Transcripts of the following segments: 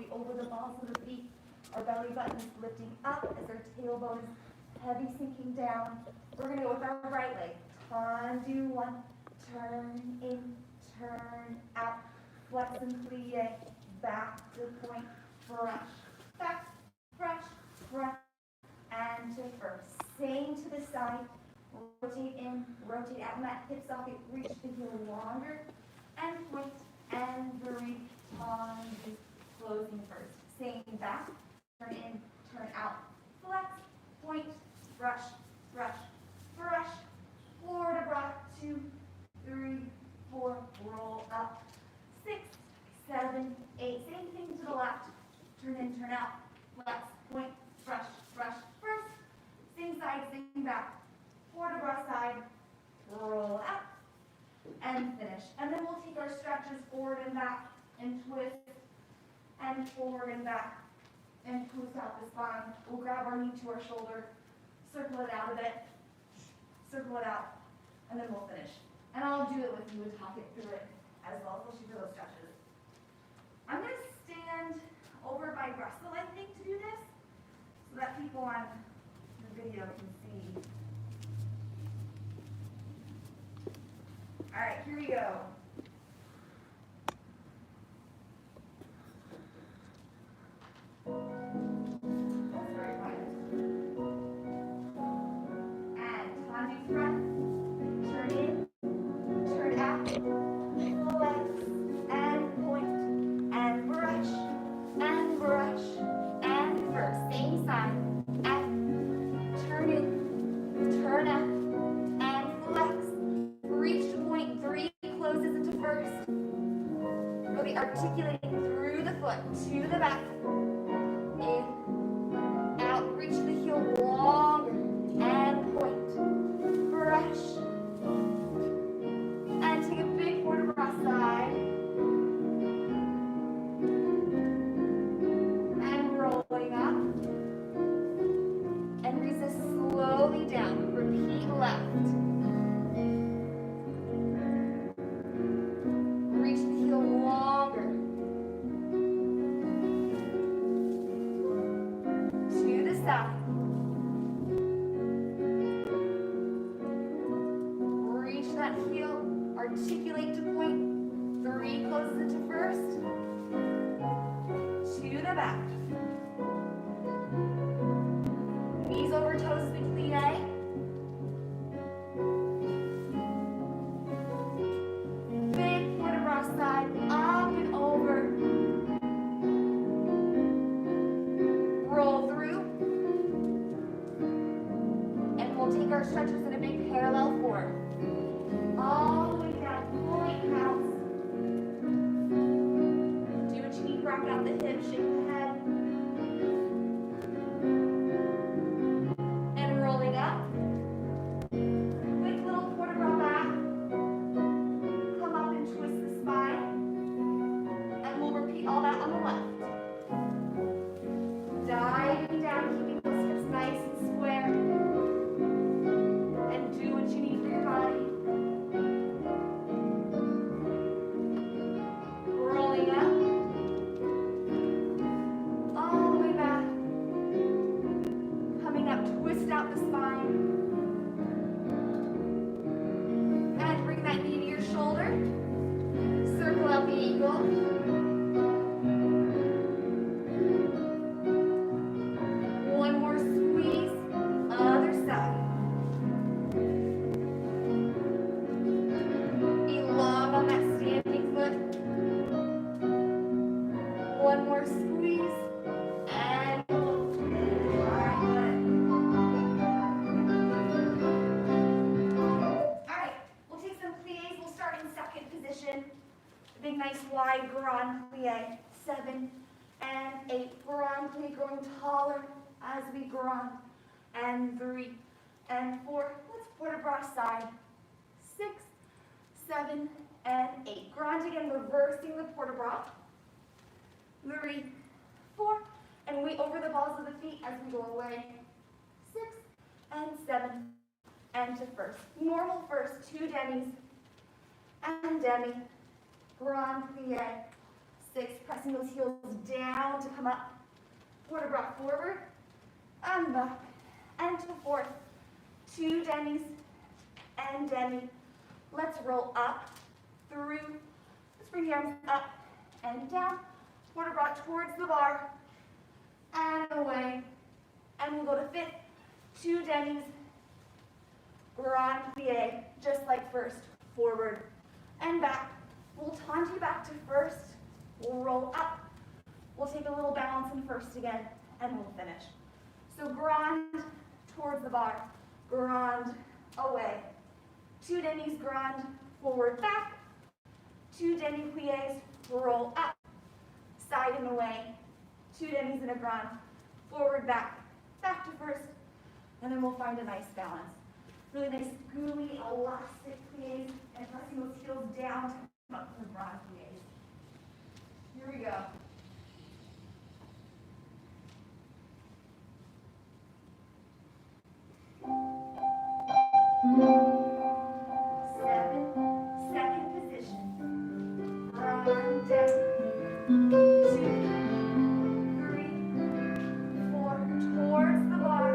we over the balls of the feet. Our belly button is lifting up as our tailbone is heavy sinking down. We're going to go with our right leg. Tendu one, turn in, turn out, flex and plie, back to point, brush, back, brush, brush, and to first. Same to the side, rotate in, rotate out, and that hip socket, reach the heel longer, and point, and breathe, tendu, closing first. Same back, turn in, turn out, flex, point, brush, brush, brush, forward, brush, 2, 3, 4, roll up, 6, 7, 8, same thing to the left, turn in, turn out, flex, point, brush, brush, first, same side, same back, forward, brush side, roll up, and finish. And then we'll take our stretches forward and back, and twist, and forward and back, and twist out the spine. We'll grab our knee to our shoulder, circle it out a bit, circle it out, and then we'll finish. And I'll do it with you and talk it through it as well, especially for those stretches. I'm going to stand over by Russell, I think, to do this, so that people on the video can see. All right, here we go. That's very quiet. And tendu front, turn in, turn out, flex, and point, and brush, and first, same side, and turn in, turn out, and flex, reach to point, 3 closes into first, really articulating through the foot, to the back, in, out, reach the heel longer, and point, brush, and take a big forward brush side, and rolling up, and resist slowly down, repeat left, reach the heel longer, to the side, reach that heel, articulate to point, 3 closes into first, to the back, knees over toes as we plie, big forward brush side, up and over, roll through, and we'll take our stretches in a big parallel form. All the way down, point house. Do what you need, rock out the hips, shake the head. And rolling up. Quick little quarter roll back. Come up and twist the spine. And we'll repeat all that on the left. Diving down, keeping those hips nice and square. And do what you need for your body. Rolling up, all the way back, coming up, twist out the spine, and bring that knee to your shoulder, circle out the ankle, one more squeeze, other side, be long on that standing foot. One more squeeze, and alright, good. Alright, we'll take some plies. We'll start in second position. A big, nice, wide grand plie. 7 and 8. Grand plie growing taller as we grand. And 3 and 4. Let's quarter brush side. 6, 7, and 8. Grand again, reversing the port de bras. 3, 4, and we over the balls of the feet as we go away. 6 and 7, and to first. Normal first, 2 demis, and demi, grand plie, 6, pressing those heels down to come up. Quarter brought forward, and back, and to the 4th. 2 demis, and demi. Let's roll up, through. Let's bring the arms up and down. Quarter brought towards the bar, and away. And we'll go to 5th. 2 demis, grand plie, just like first. Forward and back. We'll taunt you back to first. We'll roll up. We'll take a little balance in first again, and we'll finish. So grand towards the bar, grand away. 2 demis, grand, forward, back. 2 demi plies, roll up, side and away. 2 demis and a grand, forward, back, back to first, and then we'll find a nice balance. Really nice, gooey, elastic plies, and pressing those heels down to come up to the grand plies. Here we go. Second position. Grand, 2, 3, 4, towards the bar.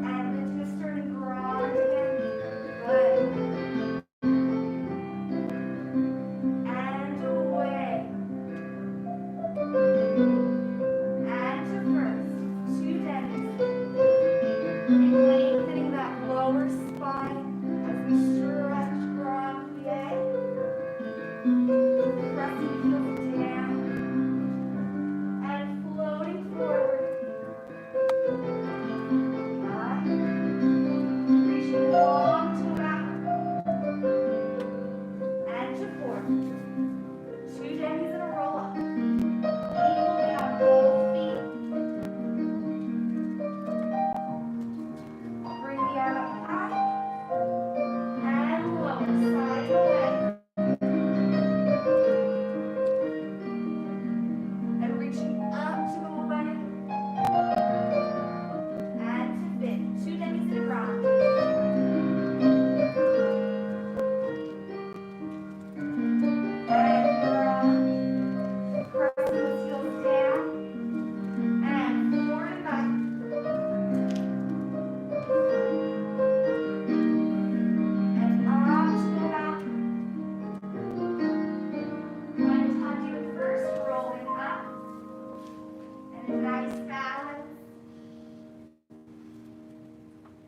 And then twist, turn, and grand again. Good. And away. And to first. 2 demis. Lengthening that lower spine as we stretch grand plie. Pressing heels down and floating forward. Reaching long to back and to 4. 2 demis and a roll up. Equally on both feet. Bring the arm up high and lower, side away. And reaching up to go away. And to fit. 2 demis in a grand. And grand. Pressing those heels down. And forward and back. And up to go back. Going to tuck you in first, rolling up. And a nice balance.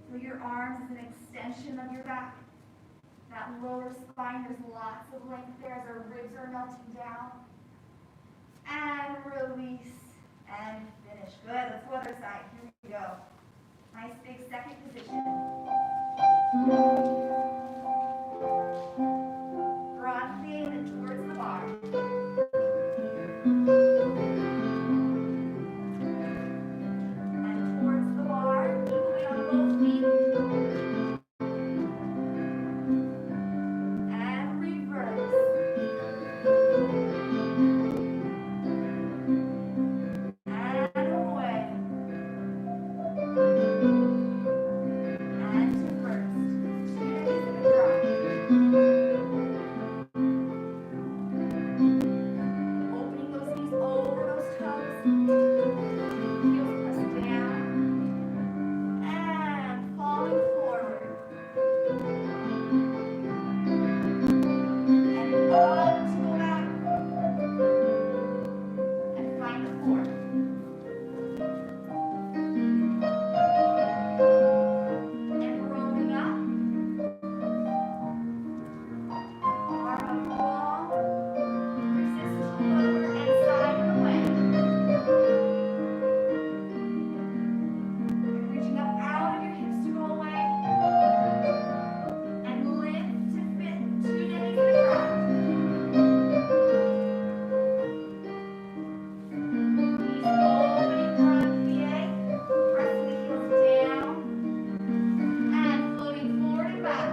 So your arms is an extension of your back. That lower spine, there's lots of length there as our ribs are melting down. And release and finish. Good. Let's go other side. Here we go. Nice big second position. Grand plie and then towards the bar. And towards the bar, equally on both feet. And reverse. And away. And to first. 2 demis and a grand. Opening those knees over those toes. Heels press down. And falling forward. And up to go back. And find the 4. And rolling up. Arm up long. Resist to lower and side and away. And reaching up out of your hips to go away. And lift to fit. 2 demis and a grand. Knees opening grand plie. Pressing the heels down. And floating forward and back.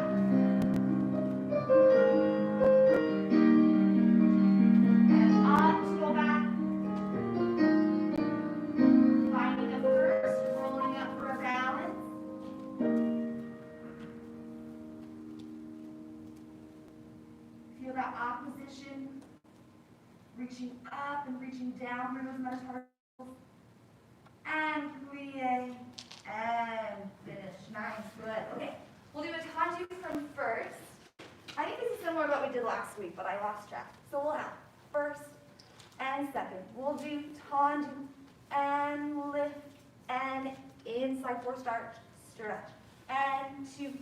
position, reaching up and reaching down through those metatarsals, and plie, and finish. Nice, good. Okay, we'll do a tendu from first. I think this is similar to what we did last week, but I lost track. So we'll have first and second. We'll do tendu and lift and inside forced arch, stretch, and two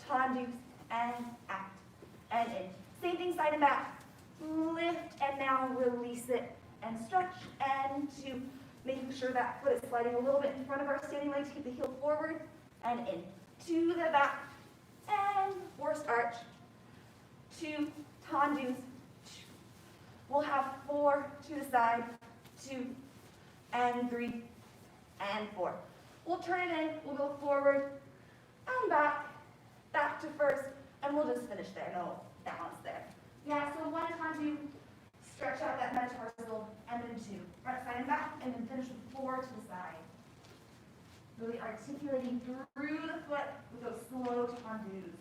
tendus and out and in. Same thing side and back. Lift and now release it and stretch and two. Making sure that foot is sliding a little bit in front of our standing leg to keep the heel forward and in. To the back and forced arch. Two tendus. We'll have four to the side, 2 and 3 and 4. We'll turn it in, we'll go forward and back to first, and we'll just finish there. No balance there. Yeah, so one tendu, stretch out that metatarsal, and then 2. Right side and back, and then finish with 4 to the side. Really articulating through the foot with those slow tendus.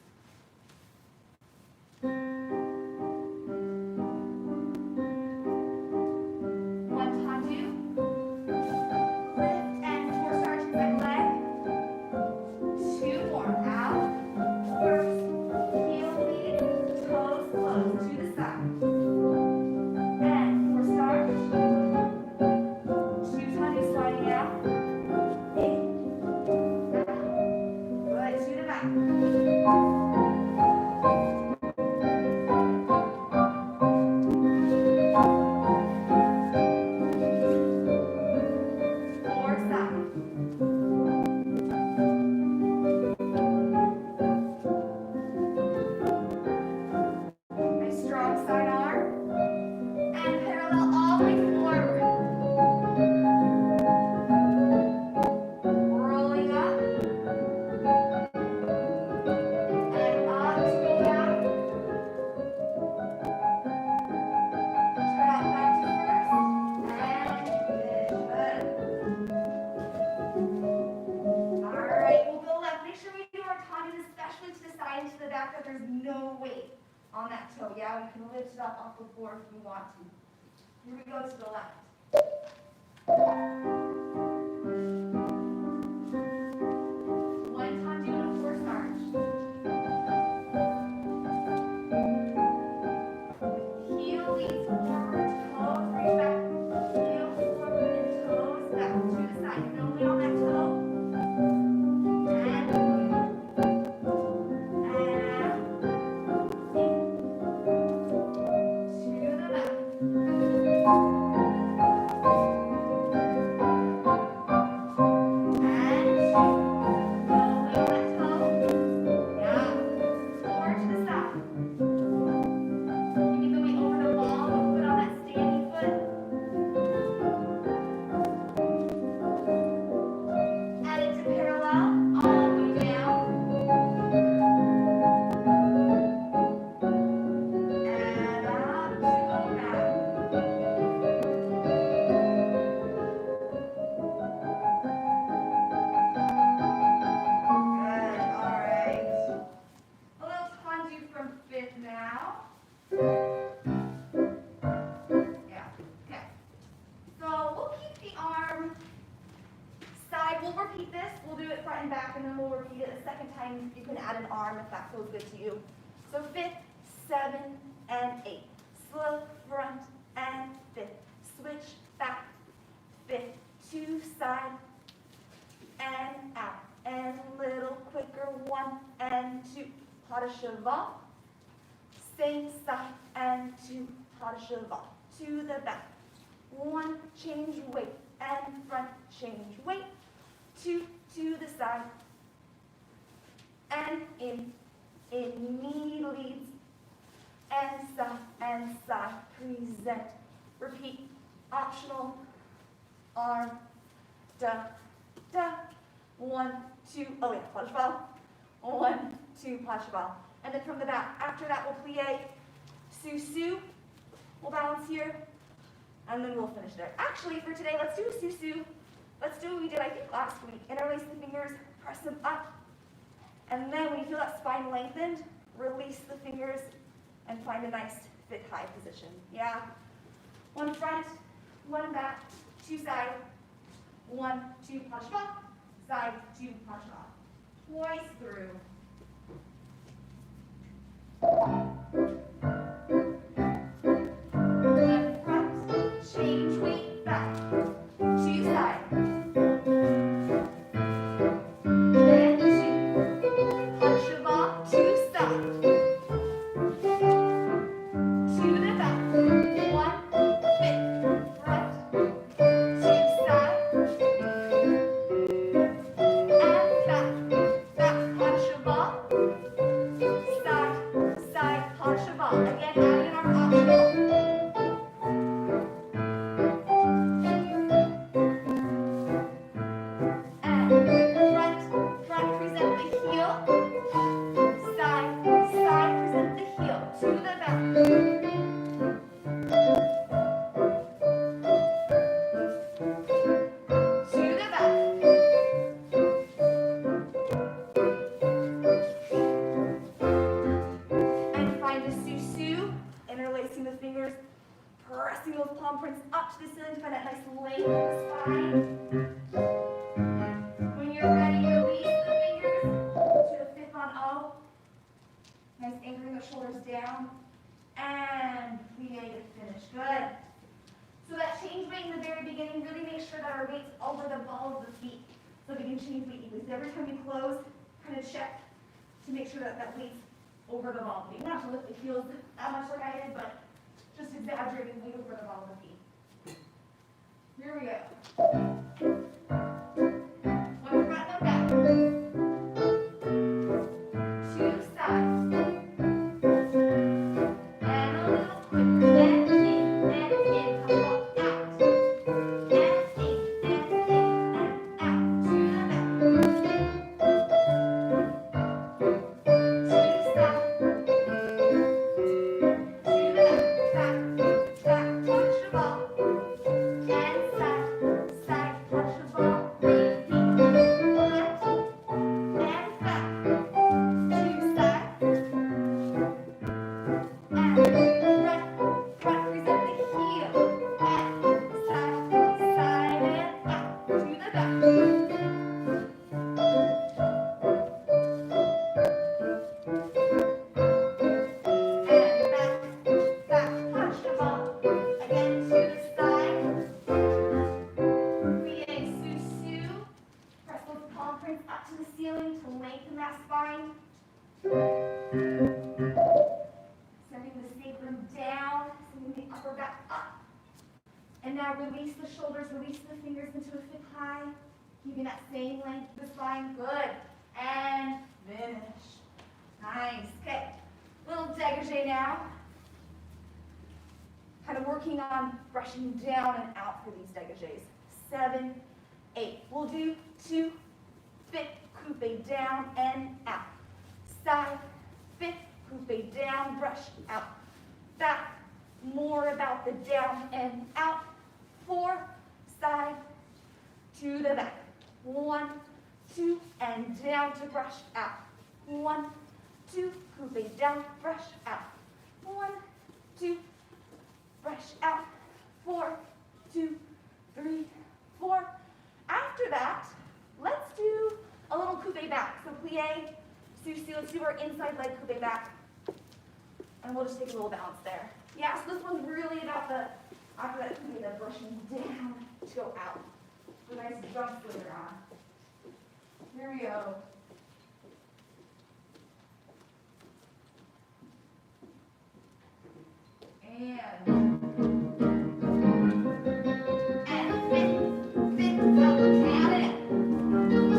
Off the floor if you want to. Here we go to the left. One tendu and a forced arch. Heel leads forward, toes reach back. Heel forward and toes back to the side. You can only on that toe. You can add an arm if that feels good to you. So 5th, 7, and 8. Slow front and 5th. Switch back. 5th, 2 side and out. And little quicker, 1 and 2. Pas de cheval. Same side and 2. Pas de cheval. To the back. 1, change weight. And front, change weight. 2 to the side. And in knee leads, and side, present, repeat, optional, arm, da, 1, 2, oh yeah, pas de cheval, 1, 2, pas de cheval, and then from the back, after that we'll plie, sous, we'll balance here, and then we'll finish there. Actually, for today, let's do a sous, let's do what we did, I think, last week, interlace the fingers, press them up, and then when you feel that spine lengthened, release the fingers and find a nice fit high position. Yeah. One front, one back, two side, 1, 2, punch it off, side, 2, punch it off. Twice through. One front, change weight back, two side. Then 2, punch it off, two side. To the back, 1, fit, front, two side. Again, adding our optional. And front present the heel. Side, present the heel to the back. To the back. Interlacing the fingers, pressing those palm prints up to the ceiling to find that nice length in the spine. When you're ready, release the fingers to the fifth on O. Nice anchoring the shoulders down. And plie to finish. Good. So that change weight in the very beginning, really make sure that our weight's over the ball of the feet. So we can change weight equally. So every time we close, kind of check to make sure that that weight's over the ball of the feet. Not to lift the heels that much like I did, but just exaggerating weight over the ball of the feet. Here we go. One front, one back. Two sides. And a little quicker. And in, come on, out. And in, and out. To the back. Release the shoulders, release the fingers into a fifth high. Keeping that same length of the spine. Good. And finish. Nice. Okay. Little dégagé now. Kind of working on brushing down and out for these dégagés. 7, 8. We'll do 2, fifth, coupe down and out. Side, fifth, coupe down, brush out. Back. More about the down and out. 4, side, to the back. 1, 2, and down to brush out. 1, 2, coupe down, brush out. 1, 2, brush out. 4, 2, 3, 4. After that, let's do a little coupe back. So plie, souci, let's do our inside leg coupe back. And we'll just take a little balance there. Yeah, so this one's really about the, after that coupe, the brushing down to go out. With a nice jump later on. Here we go. And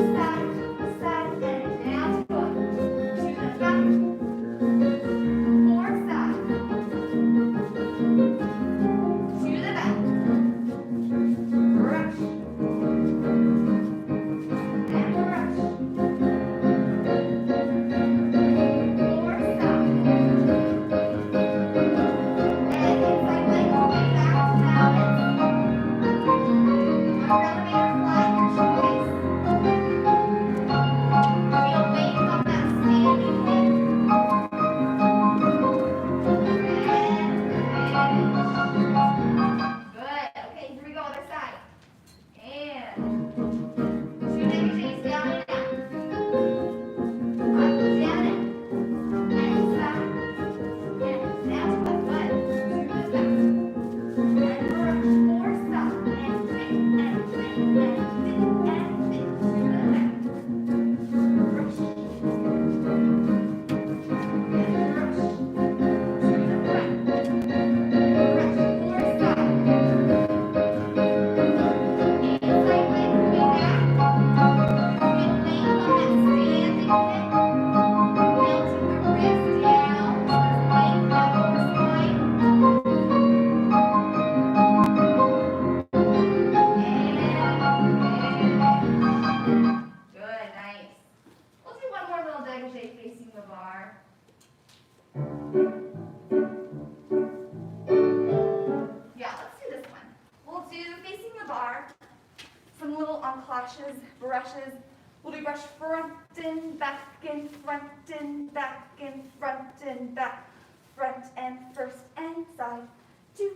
inside Good. Okay, here we go, other side. And 2 degrees down and out. Up, down, and back. And down to the good. To the back. And brush, 4 stop. And fit, and fit, and fit, and fit. To the back. Brush. And brush. To the front. Brush, 4 stop. Facing the bar. Yeah, let's do this one. We'll do facing the bar, some little enclashes, brushes. We'll do brush front and back and front and back and front and back, front and first and side. 2,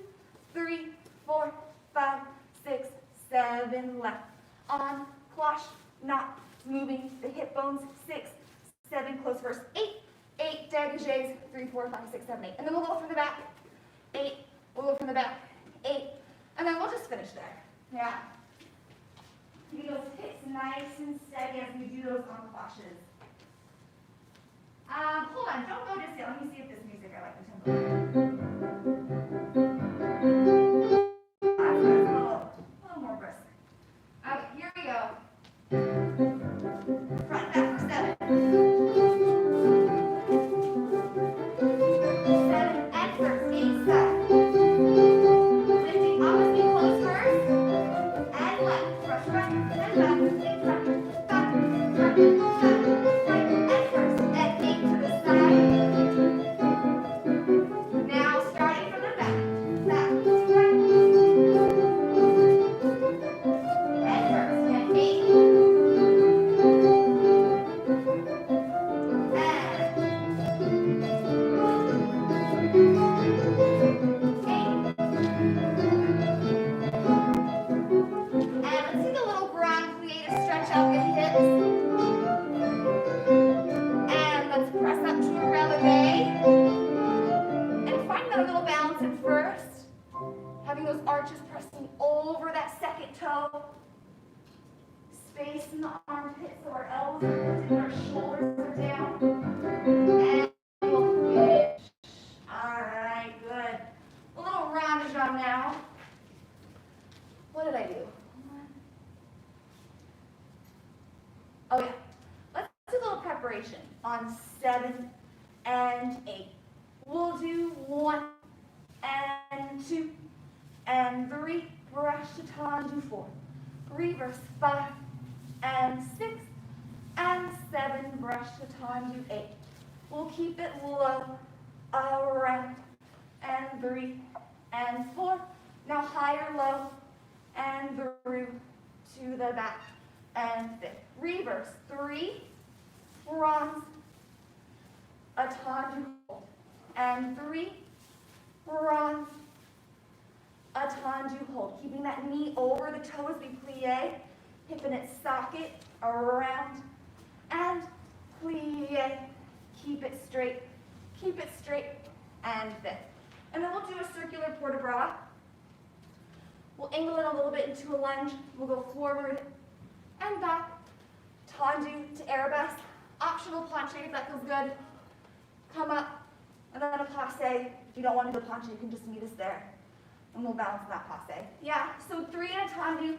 3, 4, 5, 6, 7, left. On, clash, not moving the hip bones. 6, 7, close first. 8 dégagés. 3, 4, 5, 6, 7, 8. And then we'll go from the back. 8, we'll go from the back. 8, and then we'll just finish there. Yeah. Keep those hips nice and steady as we do those enclashes. Hold on, don't go just yet. Let me see if this music, I like the tempo. That's a little more brisk. Okay, here we go. Front back for 7. 7 and first, inside. Lifting up as we close first. And left. Brush front and back. Front, back, front, back, right and first. And 8 to the side. Now starting from the back. Back, front. And first. And 8. Arches pressing over that second toe. Space in the armpits so our elbows are lifted, our shoulders are down. And we'll finish. Alright, good. A little rondage now. What did I do? Oh yeah. Let's do a little preparation on 7 and 8. We'll do 1 and 2. And 3, brush to tendu 4, reverse 5 and 6, and 7, brush to tendu 8. We'll keep it low, around, and 3 and 4. Now higher, low, and through to the back, and 5. Reverse 3, bronze, a tendu hold, and 3, bronze, a tendu hold, keeping that knee over the toe as we plie, hip in its socket, around, and plie. Keep it straight, and fit. And then we'll do a circular port de bras. We'll angle it a little bit into a lunge. We'll go forward and back, tendu to arabesque, optional planche if that feels good. Come up, and then a passe. If you don't want to do a planche, you can just meet us there. And we'll balance that passe. Yeah, so 3 in a tendu,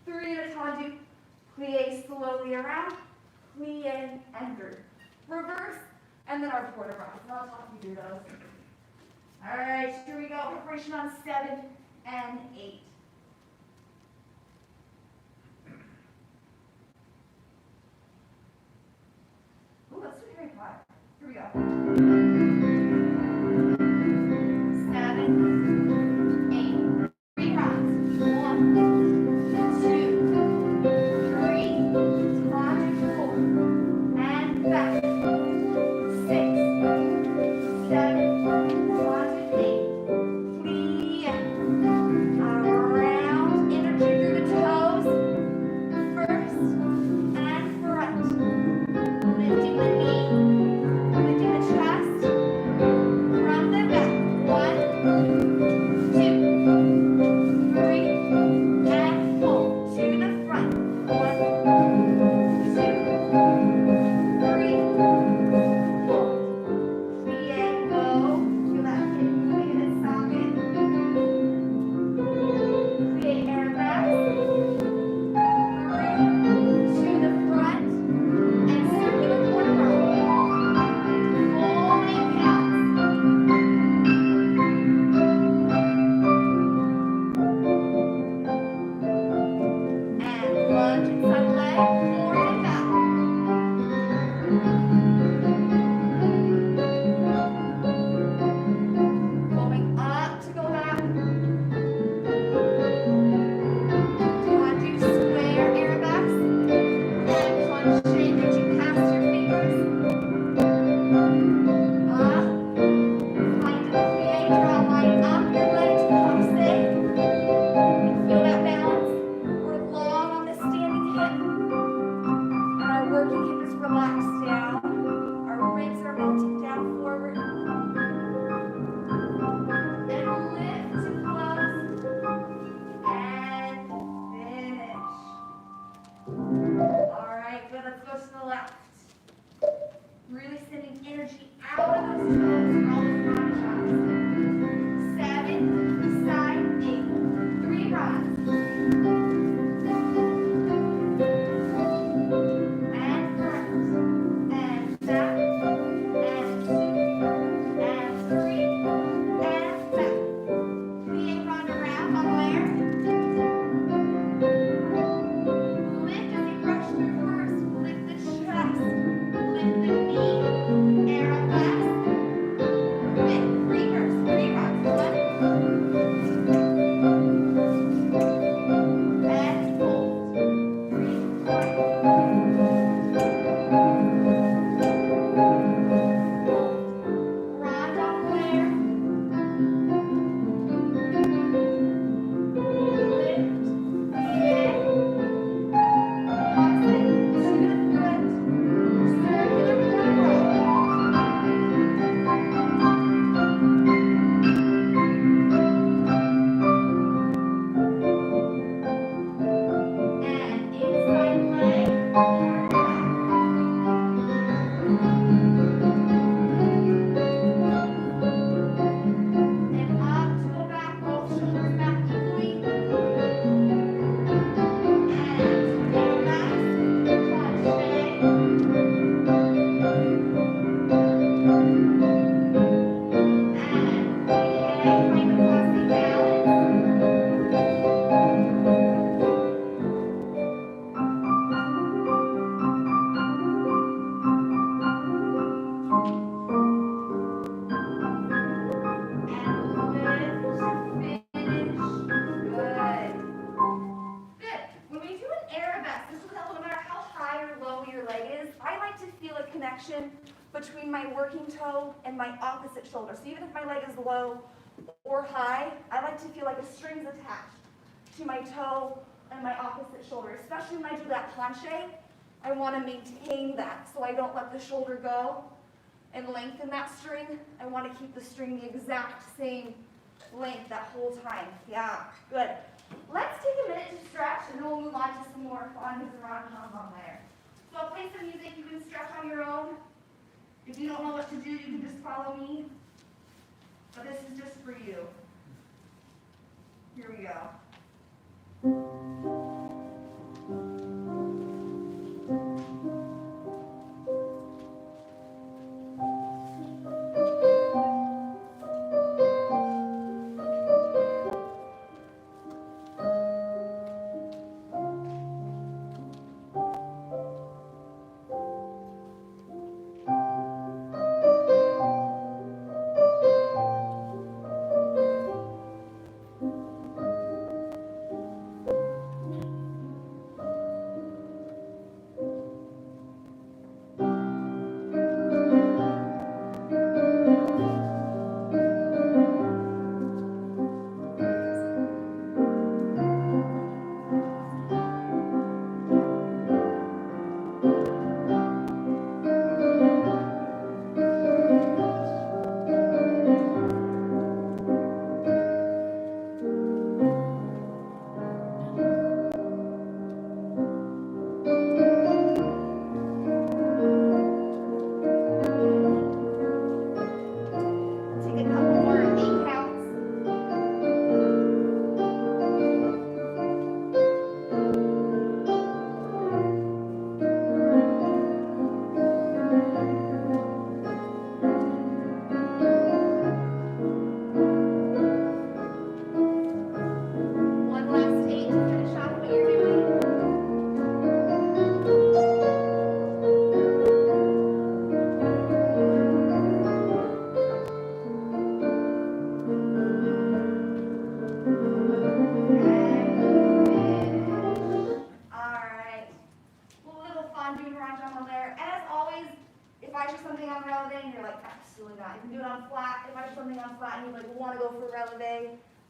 3 in a tendu, plie slowly around, plie and through. Reverse, and then our port de bras. And I'll talk you through those. All right, here we go. Preparation on 7 and 8. Ooh, let's do Harry Potter. Here we go. 7. between my working toe and my opposite shoulder. So even if my leg is low or high, I like to feel like a string's attached to my toe and my opposite shoulder. Especially when I do that planche, I want to maintain that so I don't let the shoulder go and lengthen that string. I want to keep the string the exact same length that whole time. Yeah, good. Let's take a minute to stretch and then we'll move on to some more fun and round on there. So I'll play some music. You can stretch on your own. If you don't know what to do, you can just follow me. But this is just for you. Here we go.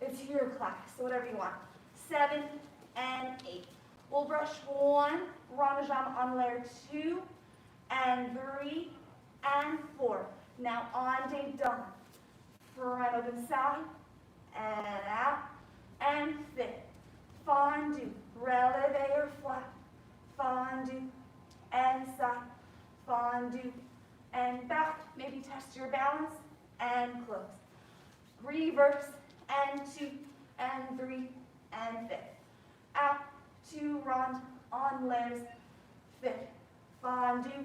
It's your class, so whatever you want. 7 and 8. We'll brush 1, rond de jambe on layer 2, and 3, and 4. Now on day done. Front open side, and out, and fit. Fondue, releve or flat. Fondue, and side. Fondue, and back. Maybe test your balance, and close. Reverse, and 2, and 3, and fit. Out, 2 rond on layers, fit. Fondue,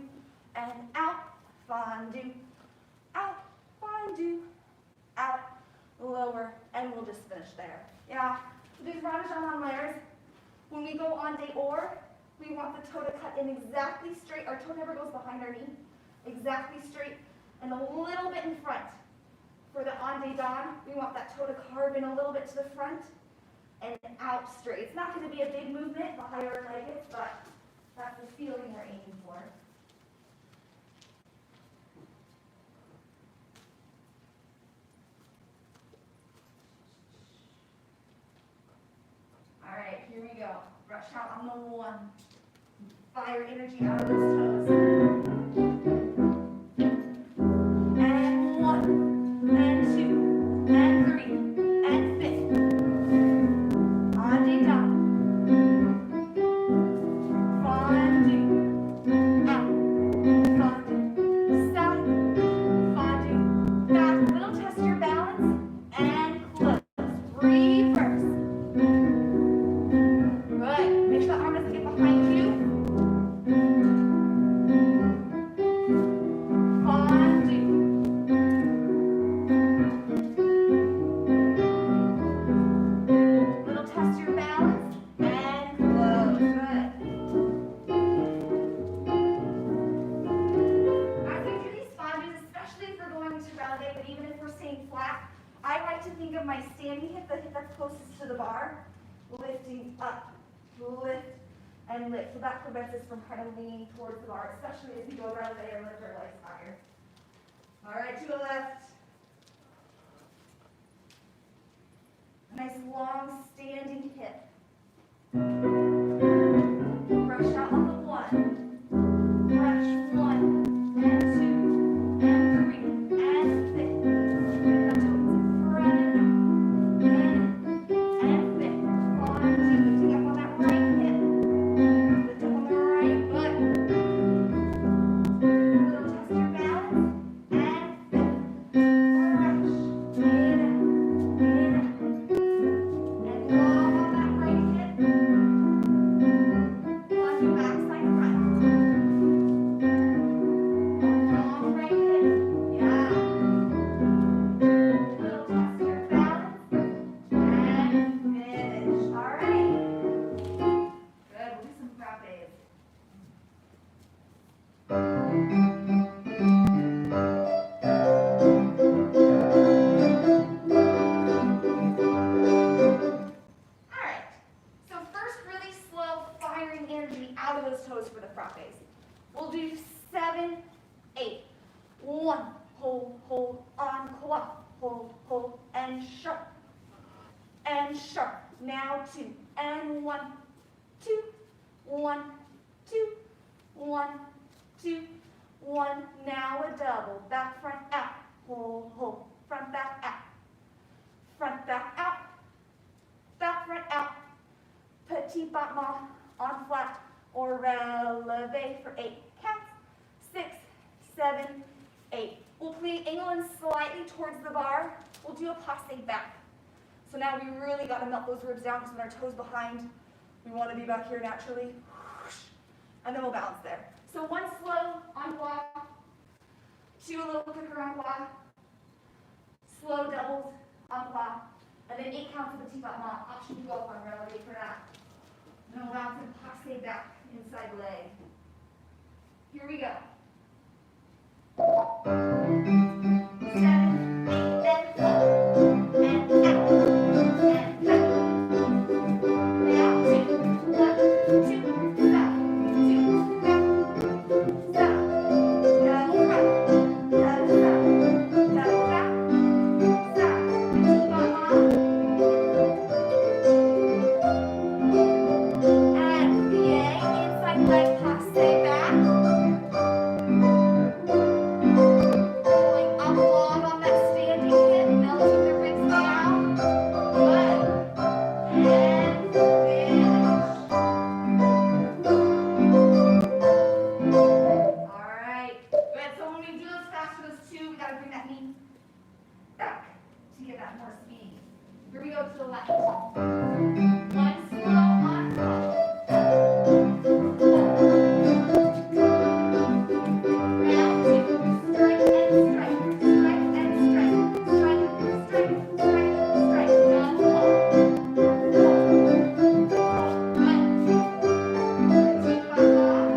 and out, fondue, out, fondue, out, lower, and we'll just finish there. Yeah, these rond de jambe on layers, when we go on day or, we want the toe to cut in exactly straight. Our toe never goes behind our knee, exactly straight, and a little bit in front. For the on day dawn, we want that toe to carve in a little bit to the front and out straight. It's not going to be a big movement the higher our leg is, but that's the feeling we're aiming for. All right, here we go. Brush out on the 1. Fire energy out of those toes. And 1. And 2, and 3, and fit. On day down. Fondue, out. Fondue, side. Fondue, back. Little test your balance, and close. Reverse. Good. Make sure the arm doesn't get behind you. Fondue. Test your balance and close. Good. As we do these fondues, especially if we're going to Ballet, but even if we're staying flat, I like to think of my standing hip, the hip that's closest to the bar, lifting up, lift, and lift. So that prevents us from kind of leaning towards the bar, especially as we go Ballet or lift our legs higher. All right, to the left. A nice long standing hip. Brush out on the one. Brush 1 and 2 and 3 and 6. Front and thick. On 2. Lifting up on that right hip. Lift up on the right foot. Little test your balance. And thick. Brush. In. And long on that right hip. On your backside front. Long right hip. Yeah. Little test your balance. And finish. All right. Good. We'll do some frappes. All right. So first, really slow, firing energy out of those toes for the frappes. We'll do 7, 8. 1, hold, encore, hold, and sharp. And sharp. Now 2, and 1, 2, 1, 2, 1, 2, 1. Now a double. Back, front, out. Hold. Front, back, out. Front, back, out. Back, front, out. Petit battement on flat or releve for 8 counts. 6, 7, 8. We'll play angling slightly towards the bar. We'll do a passe back. So now we really got to melt those ribs down because when our toes behind, we want to be back here naturally. And then we'll bounce there. So 1 slow encore, 2 a little quicker encore, slow doubles encore, and then 8 counts of petit battement. Option to go up on releve for that. And then we'll bounce and passe back inside leg. Here we go. 7, 8, then hold, and out, and back. Now 2, 1, 2, stop, 2, back, stop, double front, double stop, double back, stop, petit battement, and pied, inside leg, passe back. Going up long on that standing hip, melting the ribs down. Good. And finish. All right. Good. So when we do those fast for those 2, we got to bring that knee back to get that more speed. Here we go to the left. 1 slow on top. Round 2. Strike and strike. Strike and strike. Strike, strike, strike, strike. Double hold. Hold. Good. Petit battement.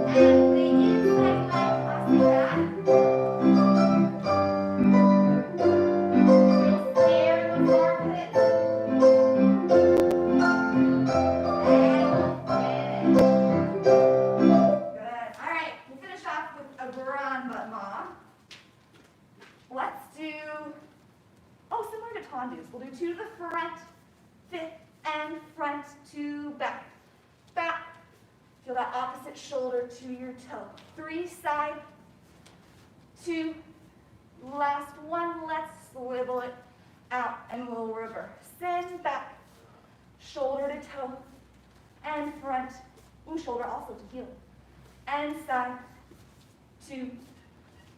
And the inside leg passe back. We'll snare those armpits. And we'll finish. Good. All right. We'll finish off with a grand battement. Let's do, similar to tendus. We'll do 2 to the front, 5th, and front to back. Back. Feel that opposite shoulder to your toe. 3 side, 2, last 1. Let's swivel it out and we'll reverse. Send back, shoulder to toe, and front. Shoulder also to heel. And side, 2,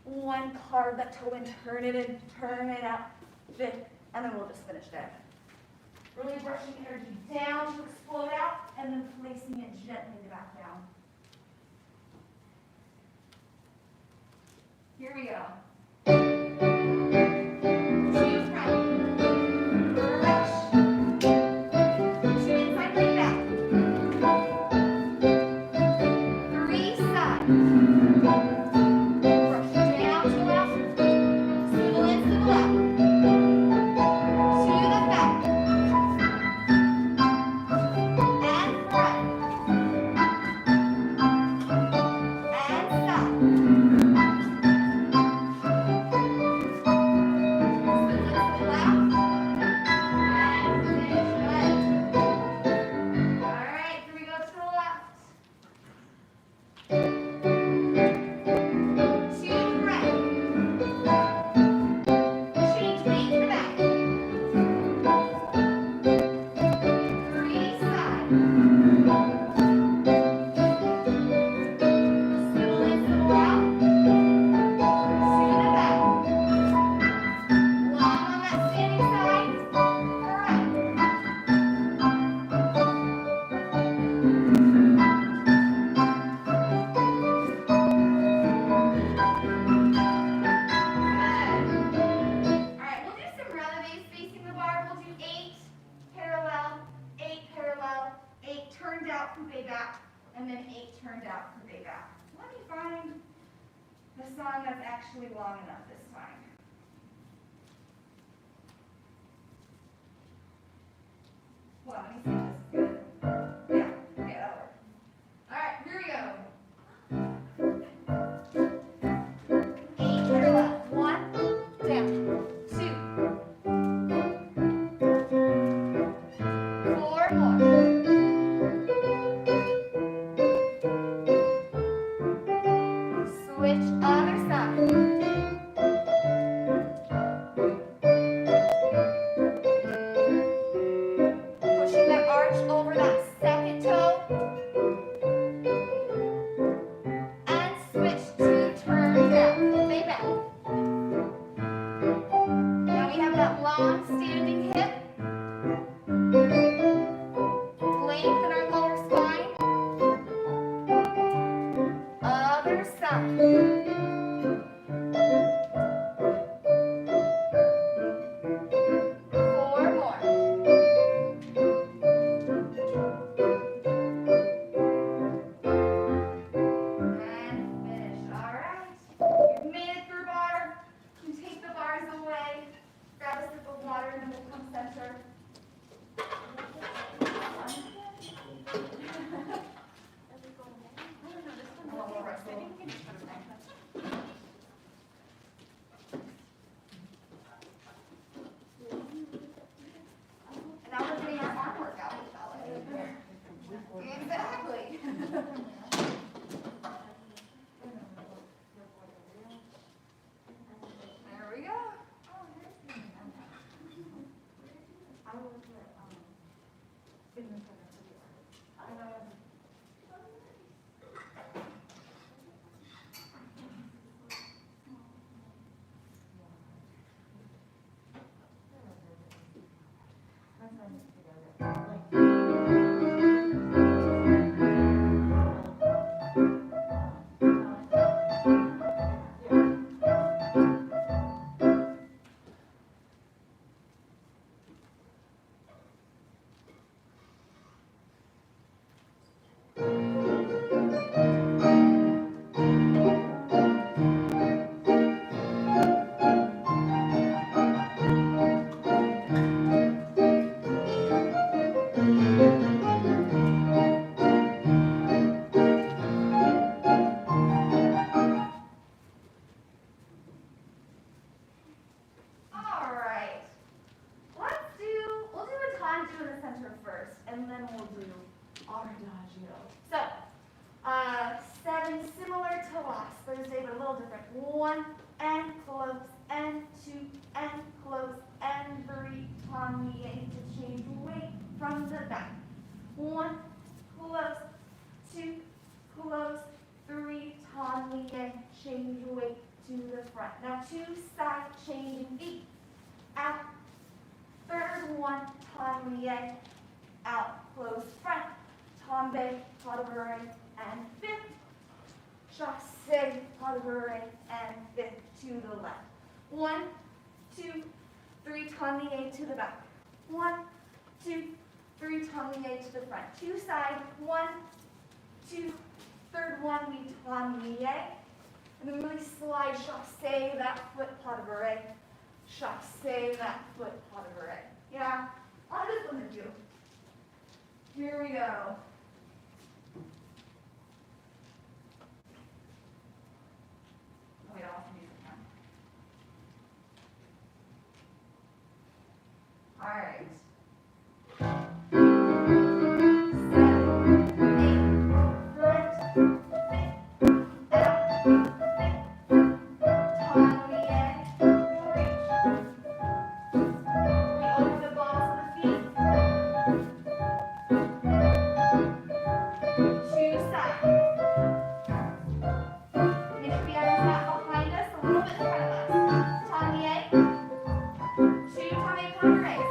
1. Carve that toe in, turn it in, turn it out. 5th, and then we'll just finish there. Really brushing energy down to explode out, and then placing it gently back down. Here we go. 2 front. Brush. 2 inside, leg back. 3 side. Brush down to the left. Swivel in to the left. To the back. And front. And side. out, coupe back, and then 8 turned out, coupe back. Let me find the song that's actually long enough this time. Well, let me see if this is good. Yeah, okay, that'll work. All right, here we go. 8 to the left. 1, down. 2. 4 more. Switch other side. Pushing that arch over that second toe. And switch to turn down. Coupe back. Now we have that long standing hip. Lengthen our lower spine. Other side. Exactly. There we go. And then we'll do adagio. So, 7 similar to last Thursday, but a little different. 1 and close, and 2 and close, and 3 plie to change weight from the back. 1, close, 2, close, 3 plie, change weight to the front. Now 2 side changing feet. Out. Third one, plie, out, close, front, tombe, pas de bourrée, and 5th, chassé, pas de bourrée, and 5th to the left. 1, 2, 3, plie to the back. 1, 2, 3, plie to the front. 2 side, 1, 2, third one, we plie, and then really slide, chassé that foot, pas de bourrée, chassé that foot, pas de bourrée. Yeah, on this one to do. Here we go. Oh, wait, I'll have to use it now. All right. 2, tombe pas de bourrée.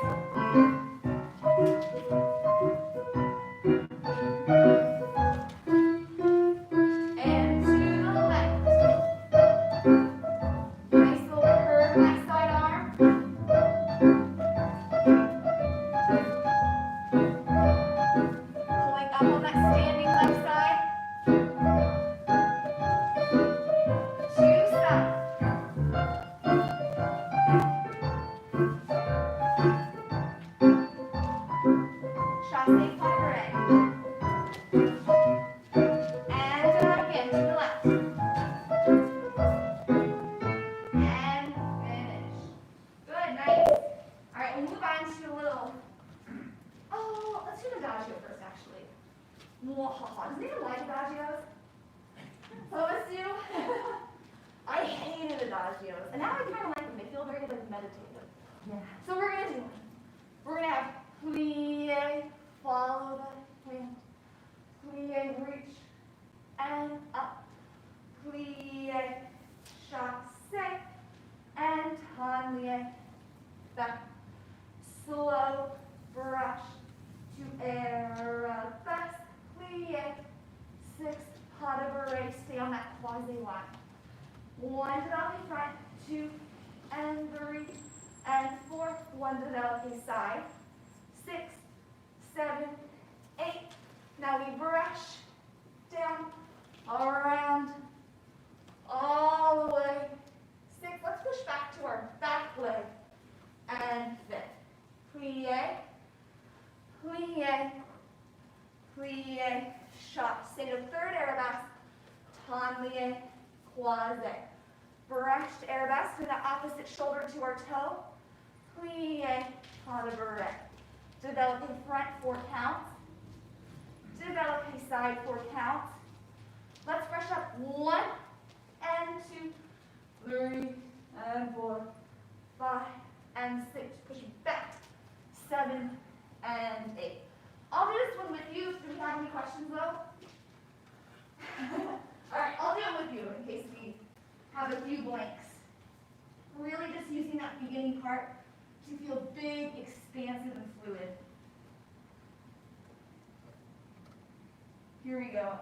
Doesn't anyone like adagios? Some of us do. I hated adagios, and now I kind of like them. They feel very like meditative. Yeah. So we're gonna do one. We're gonna have plie, follow the hand, plie, reach, and up, plie, chasse, and tanlie, back, slow, brush, to arabesque, plie, 6, pas de bourrée, stay on that croisé line. 1 developing front, 2, and 3, and 4, 1 developing side, 6, 7, 8. Now we brush down, around, all the way. 6, let's push back to our back leg, and fit. Plie, plie, plie, shot. Stay to third arabesque, tanlie, croisé. Brushed arabesque with the opposite shoulder to our toe. Plie, pas de bourrée. Developing front, 4 counts. Developing side, 4 counts. Let's brush up 1 and 2, 3 and 4, 5 and 6. Push back, 7 and 8. I'll do this one with you. Do we have any questions though? All right, I'll do it with you in case we have a few blanks. Really just using that beginning part to feel big, expansive, and fluid. Here we go.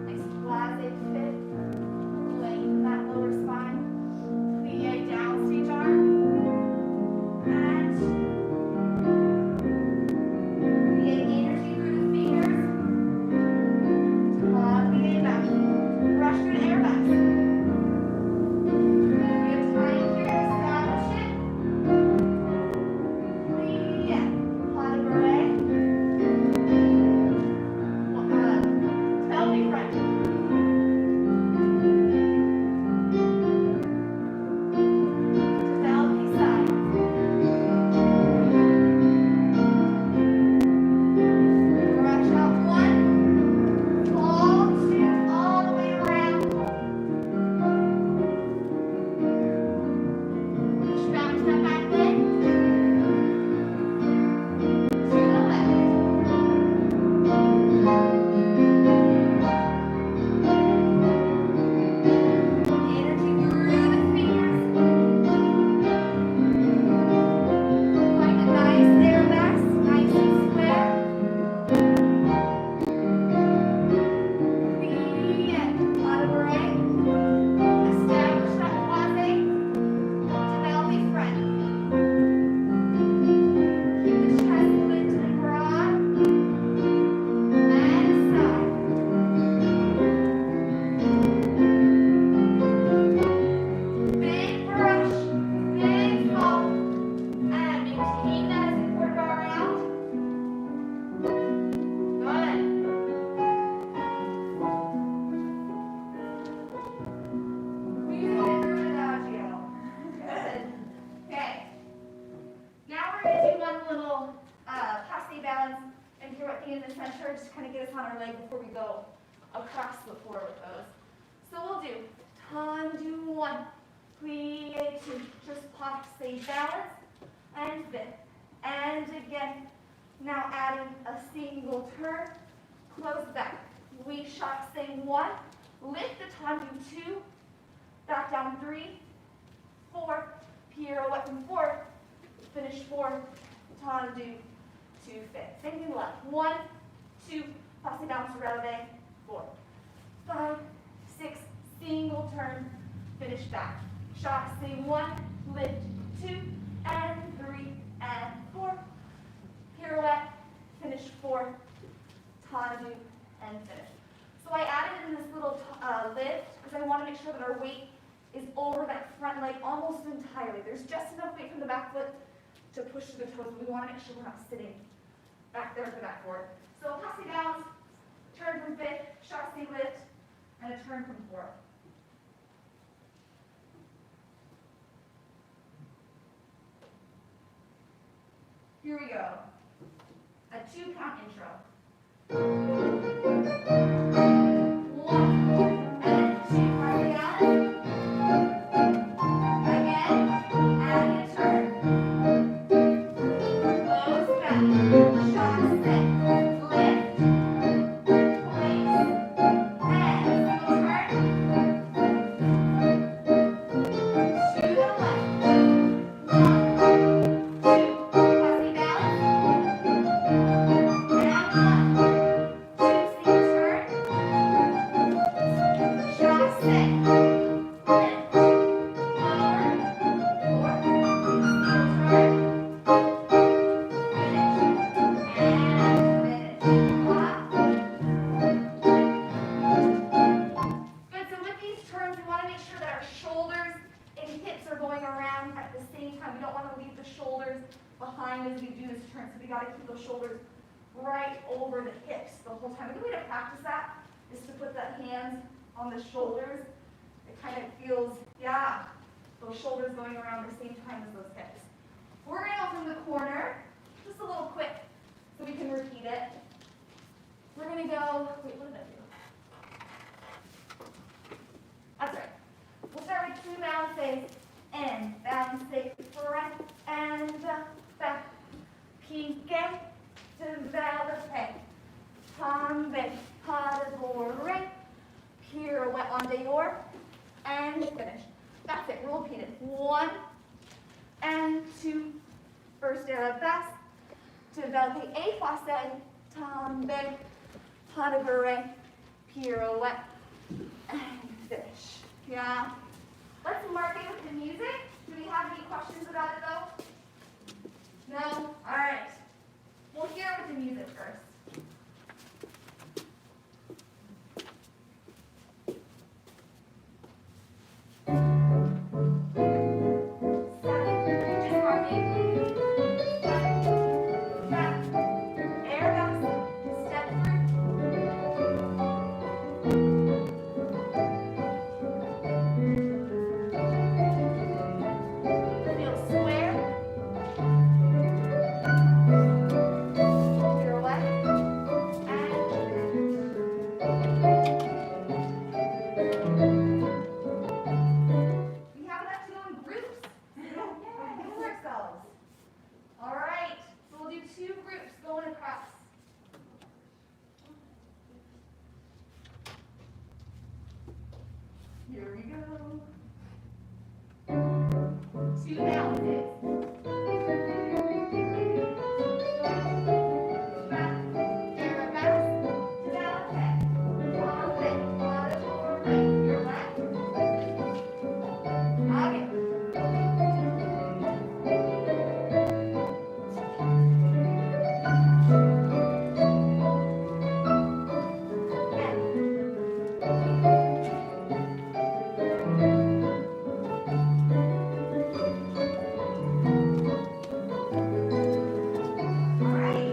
Nice classic fit. Lengthen that lower spine. Plie down, stage arm. And plie energy through the fingers. Plie back. Brush through the arabesque. We have time here to establish it. Plie. Pas de bourrée. Belly front. Developing side. Brush out 1. Fall 2 all the way around. Push back to that back leg. To the left. Energy through the fingers. Find a nice arabesque, nice and square. Plie, pas de bourrée. Establish that croisé. Developing front. Keep the chest lifted and broad. And side. Big brush, big fall, and maintain that as you work around. Good. We made it through an adagio. Good. Okay. Now we're going to do one little passe balance and pirouette in the center, just kind of get us on our leg before we go across the floor with those. So we'll do tendu 1, plie 2, just passe balance, and fit. And again, now adding a single turn, close back. We chasse 1, lift the tendu 2, back down 3, 4, pirouette from 4, finish 4, tendu 2, fit. Same thing left. 1, 2, passe balance, releve, 4, 5, 6, single turn, finish back. Chasse 1, lift 2, and 3, and 4. Pirouette, finish 4, tendu, and finish. So I added in this little lift because I want to make sure that our weight is over that front leg almost entirely. There's just enough weight from the back foot to push to the toes, but we want to make sure we're not sitting back there at the back board. So passe balance, turn from fifth, chasse lift, and a turn from 4. Here we go. A 2-count intro. 1 and 2. Hardly out. Again. And you turn. Close back. Shot, sit. Lift. Place. And single turn. To the left. 1, 2. Passing balance. And 1, 2. Single turn. Shot, sit. Lift. Lower. 4. Single turn. Finish. And finish. Clap. Good, so with these turns, we want to make sure that our shoulders and hips are going around at the same time. We don't want to leave the shoulders behind as we do this turn, so we got to keep those shoulders right over the hips the whole time. A good way to practice that is to put the hands on the shoulders. It kind of feels, yeah, those shoulders going around the same time as those hips. We're going to go from the corner, just a little quick, so we can repeat it. We're going to go, wait, what did I do? That's right. We'll start with 2 balances. In, balance, front and back. Pique, develope. Tombe, pas de bourrée. Pirouette en dehors. And finish. That's it. We'll repeat it. 1 and 2. First arabesque. Develope a facet. Tombe, pas de bourrée. Pirouette. And finish. Yeah. Let's mark it with the music. Do we have any questions about it though? No? All right. We'll hear it with the music first. Just marking. Back. Air box. Step through. Feel square. Pirouette. And we have enough to go in groups. Move ourselves. All right. So we'll do 2 groups going across. Here we go. 2 balances. Back, arabesque, develope. Tombe, pas de bourrée. Pirouette. Again. All right.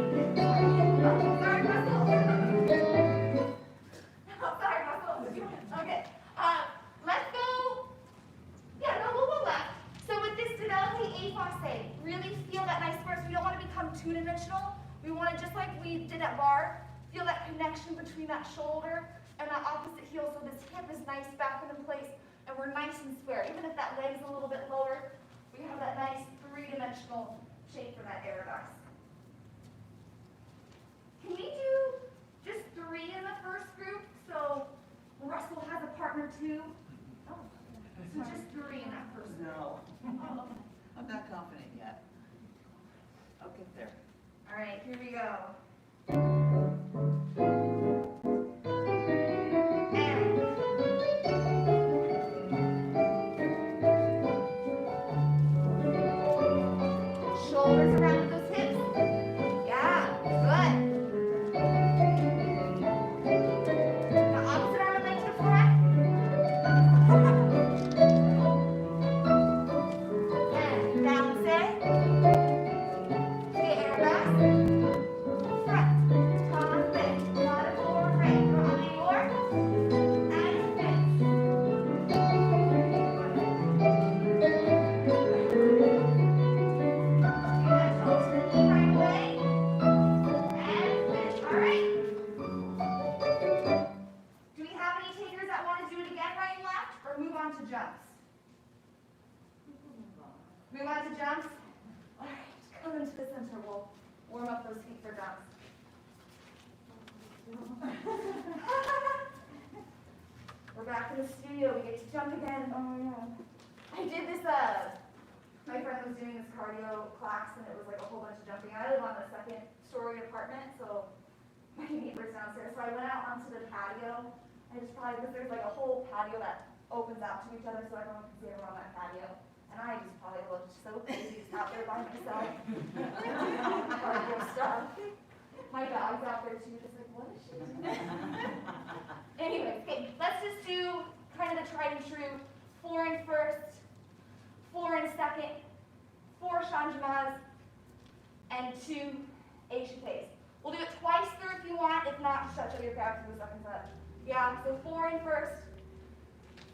Oh, sorry, Russell. Oh, sorry, Russell. Okay. Let's go. Yeah, no, we'll go left. So with this developing a facet, really feel that nice first. We don't want to become 2-dimensional. We want to, just like we did at bar, feel that connection between that shoulder and that opposite heel. So this hip is nice back in place, and we're nice and square. Even if that leg's a little bit lower, we have that nice 3-dimensional shape for that arabesque. Can we do just 3 in the first group? So Russell has a partner too. Oh, so just 3 in that first group. No, Oh, okay. I'm not confident yet. I'll get there. All right, here we go. And shoulders around those hips. Yeah, good. Now opposite arm and leg to the front. And balance it. The arabesque. on to jumps? Move on to jumps? All right, come into the center. We'll warm up those feet for jumps. We're back in the studio. We get to jump again. Oh yeah. I did this, my friend was doing this cardio class and it was like a whole bunch of jumping. I live on the second story apartment, so my neighbor's downstairs. So I went out onto the patio and just probably, because there's like a whole patio that opens out to each other so everyone can see everyone on that patio. And I just probably looked so crazy just out there by myself. Cardio stuff. My dog's out there too, just like, what is she doing? Anyway, okay, let's just do kind of the tried and true 4 in first, 4 in second, 4 changements, and 2 échappés. We'll do it twice through if you want. If not, just stretch out your calves for the second set. Yeah, so 4 in first,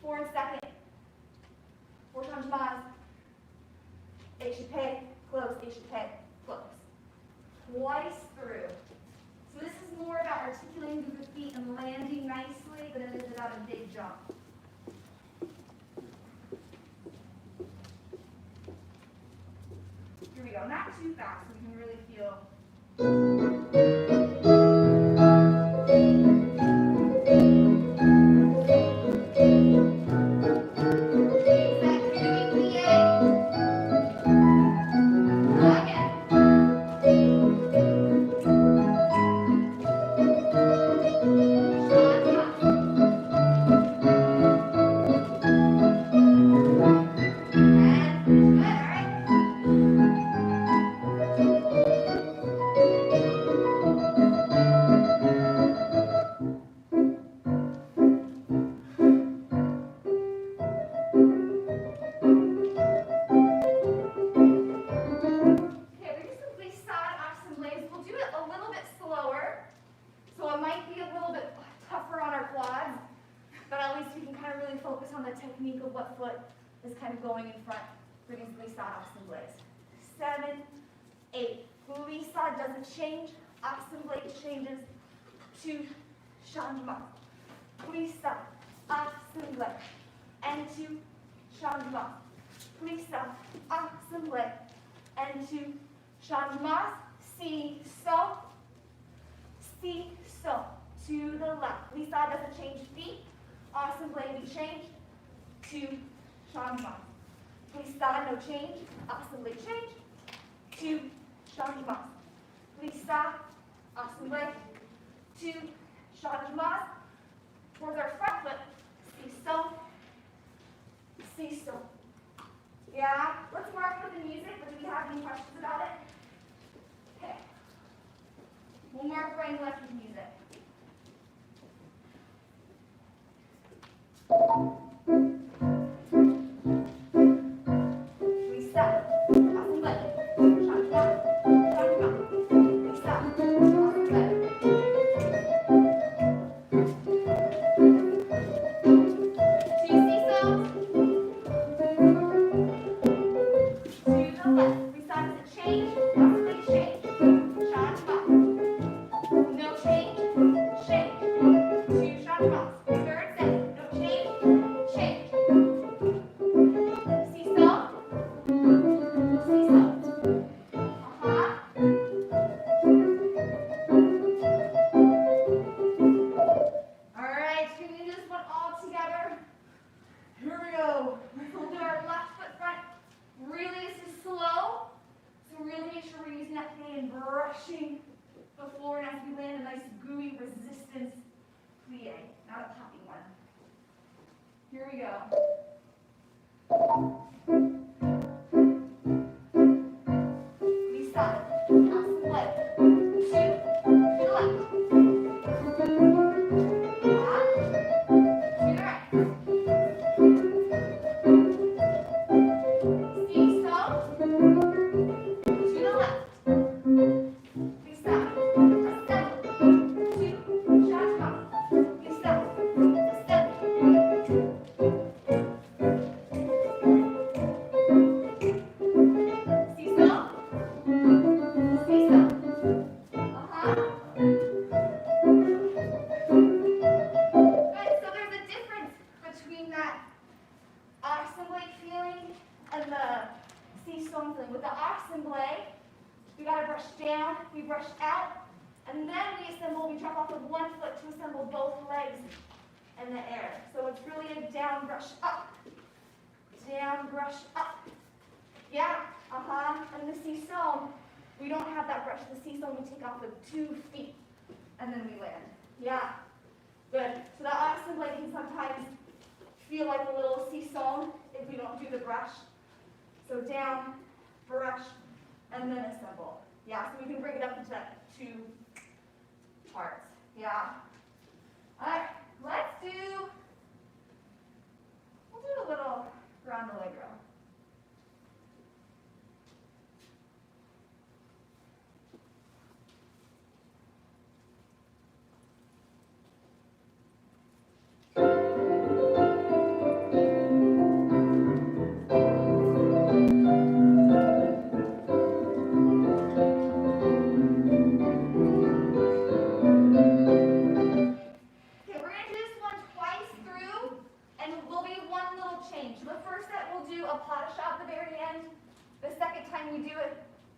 4 in second, 4 changements, échappé, close, échappé, close. Twice through. So this is more about articulating through the feet and landing nicely than it is about a big jump. Here we go. Not too fast so we can really feel. Going in front for these glissade assemblées. 7, 8. Glissade doesn't change. Assemblée changes to changement. Glissade, assemblée, and to changement. Glissade, assemblée, and to changement. See-saw, see-saw. To the left. Glissade doesn't change feet. Assemblée we change to changement. Glissade, no change. Assemblée, change. To changement. Glissade, assemblée. To changement. Towards our front foot. See-saw. See-saw. Yeah? Let's mark with the music, but do we have any questions about it? Okay. We'll mark right and left with music. Here we go. Glissade, assemblée, to the left. To the right. See-saw, to the left. Glissade, assemblée, to changement. Glissade, down, we brush out, and then we assemble, we drop off with one foot to assemble both legs in the air. So it's really a down, brush up, down, brush up. Yeah, and the seesaw, we don't have that brush. The seesaw we take off with 2 feet, and then we land. Yeah, good. So that assembly can sometimes feel like a little seesaw if we don't do the brush. So down, brush, and then assemble. Yeah, so we can break it up into that 2 parts. Yeah. All right, we'll do a little ground allegro.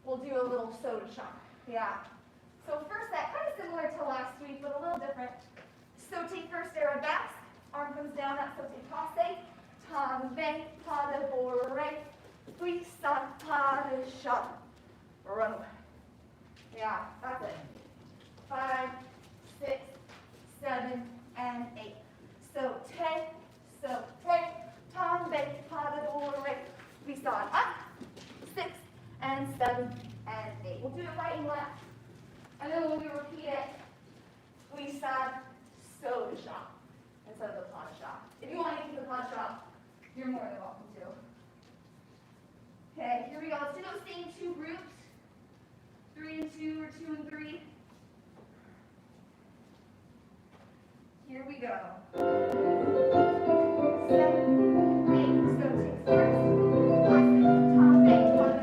We'll do a little soda shop. Yeah. So first set, kind of similar to last week, but a little different. Saute first arabesque. Arm comes down, that's saute passe. Tombe, pas de bourrée. Puissant, pas de shop. Run away. Yeah, that's it. 5, 6, 7, and 8. Saute, saute. Tombe, pas de bourrée. Puissant, up. 6, and 7, and 8. We'll do it right and left. And then when we repeat it, we start soda shop instead of the pot shop. If you want to keep the pot shop, you're more than welcome to. Okay, here we go. Let's do those same 2 groups. 3 and 2 or 2 and 3. Here we go. 7, 8. So take first.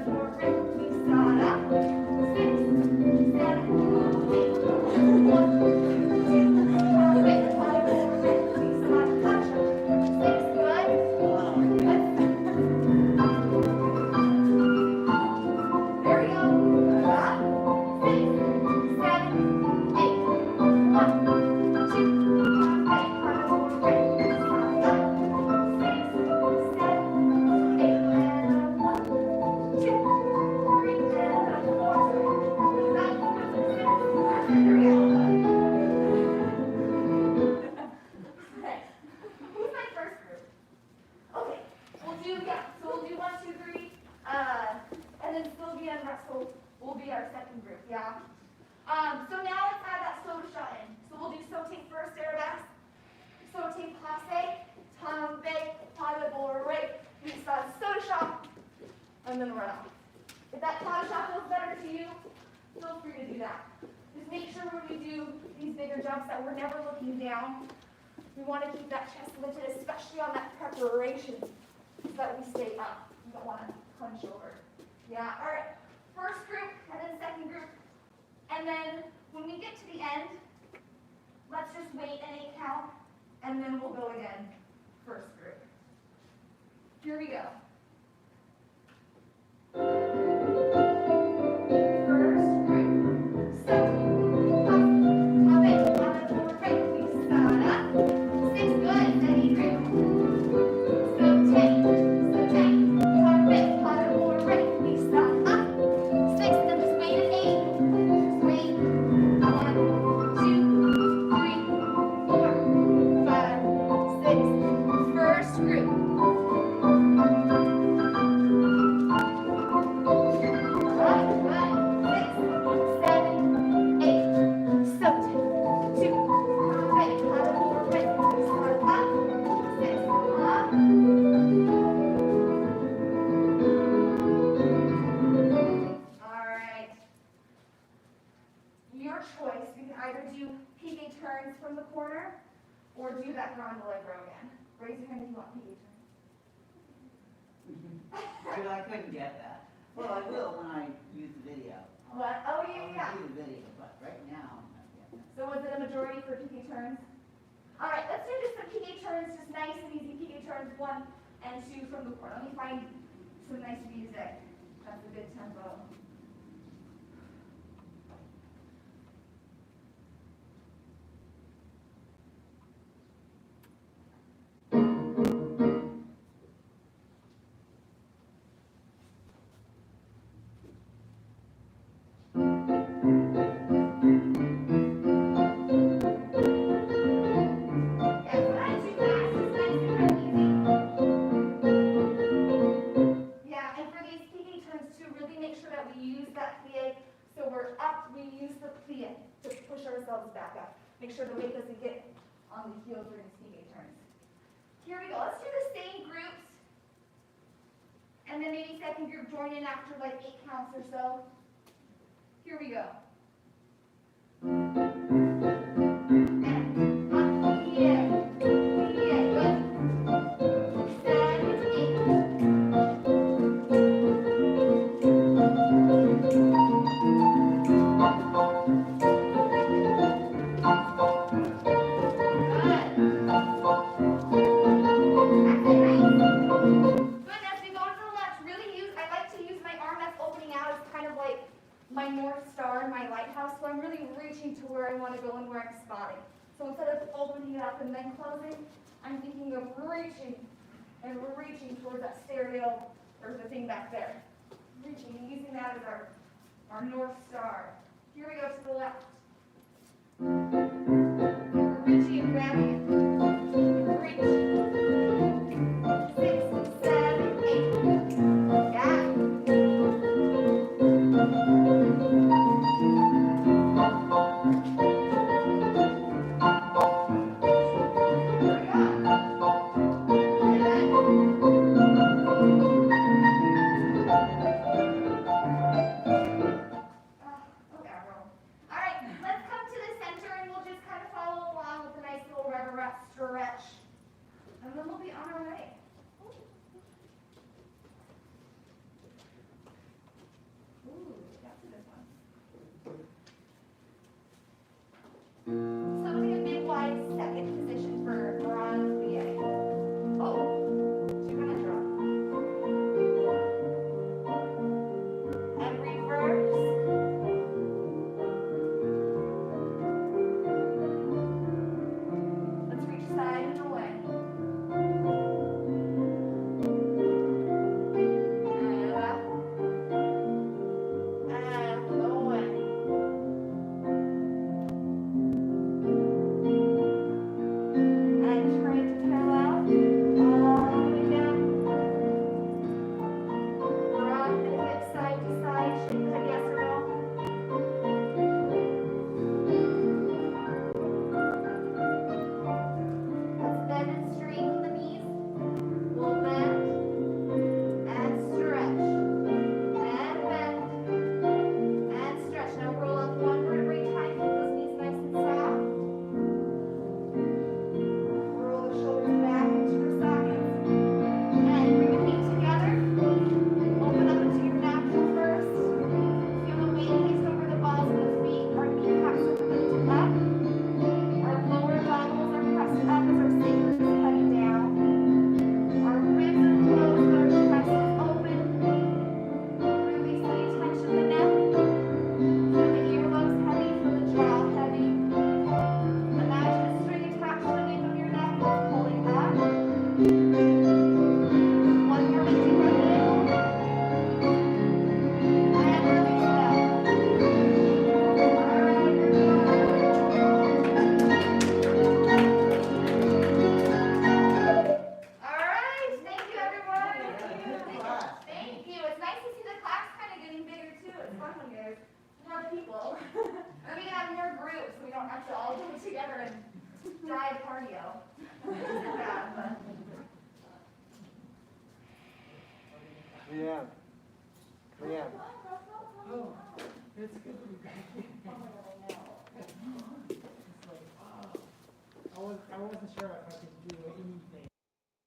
And then run off. If that pot shot feels better to you, feel free to do that. Just make sure when we do these bigger jumps that we're never looking down. We want to keep that chest lifted, especially on that preparation, so that we stay up. You don't want to hunch over. Yeah, all right. First group, and then second group. And then when we get to the end, let's just wait an 8 count, and then we'll go again. First group. Here we go. First group. So, good. Steady group. So, take. Or do that ground allegro again. Raise your hand if you want PE turn. I couldn't get that. Well, I will when I use the video. What? Oh, yeah. I'll use the video, but right now, I'm not getting it. So was it a majority for PK turns? All right, let's do just some PK turns, just nice and easy PK turns, 1 and 2 from the corner. Let me find some nice music. That's a good tempo. And then maybe second group join in after like 8 counts or so. Here we go. And up, yeah, good. 7, 8. My North Star and my lighthouse, so I'm really reaching to where I want to go and where I'm spotting. So instead of opening it up and then closing, I'm thinking of reaching and reaching towards that stereo or the thing back there. Reaching and using that as our North Star. Here we go to the left. We're reaching and grabbing it. Reach. 6, 7, 8. Got it. Stretch, and then we'll be on our way. Ooh, that's a good one. So we'll take a big wide second position for bronze BA. Oh, two kind of drop. And reverse. Side and away. And up. And away. And turn it to parallel. All the way down. Rock the hips side to side. Shake the head yes or no. Oh, it's good to be back. I wasn't sure if